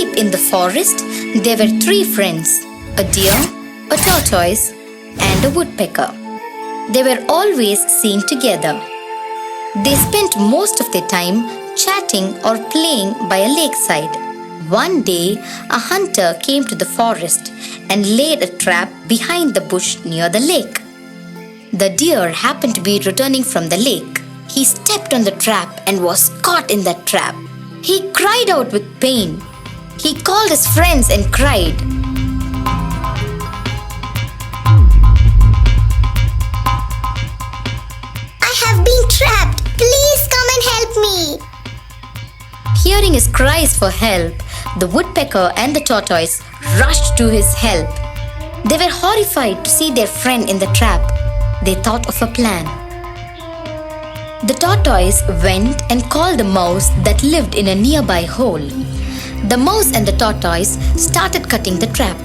Deep in the forest, there were three friends, a deer, a tortoise, and a woodpecker. They were always seen together. They spent most of their time chatting or playing by a lakeside. One day, a hunter came to the forest and laid a trap behind the bush near the lake. The deer happened to be returning from the lake. He stepped on the trap and was caught in that trap. He cried out with pain. He called his friends and cried, "I have been trapped. Please come and help me." Hearing his cries for help, the woodpecker and the tortoise rushed to his help. They were horrified to see their friend in the trap. They thought of a plan. The tortoise went and called the mouse that lived in a nearby hole. The mouse and the tortoise started cutting the trap.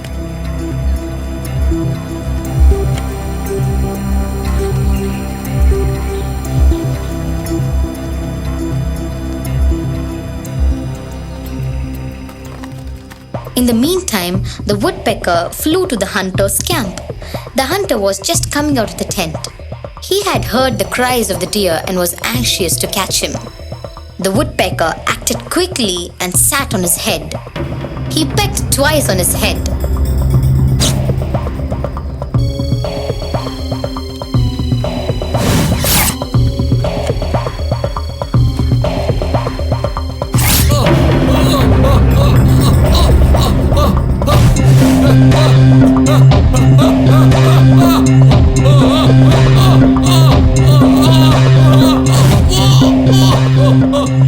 In the meantime, the woodpecker flew to the hunter's camp. The hunter was just coming out of the tent. He had heard the cries of the deer and was anxious to catch him. The woodpecker acted quickly and sat on his head. He pecked twice on his head.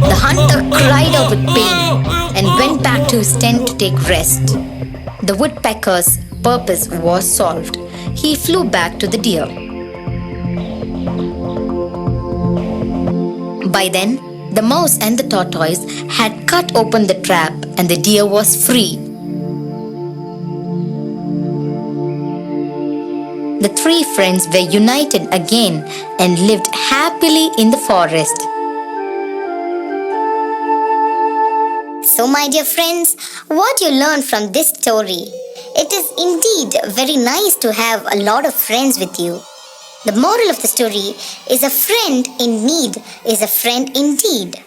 The hunter cried out with pain and went back to his tent to take rest. The woodpecker's purpose was solved. He flew back to the deer. By then, the mouse and the tortoise had cut open the trap and the deer was free. The three friends were united again and lived happily in the forest. So, my dear friends, what you learned from this story? It is indeed very nice to have a lot of friends with you. The moral of the story is a friend in need is a friend indeed.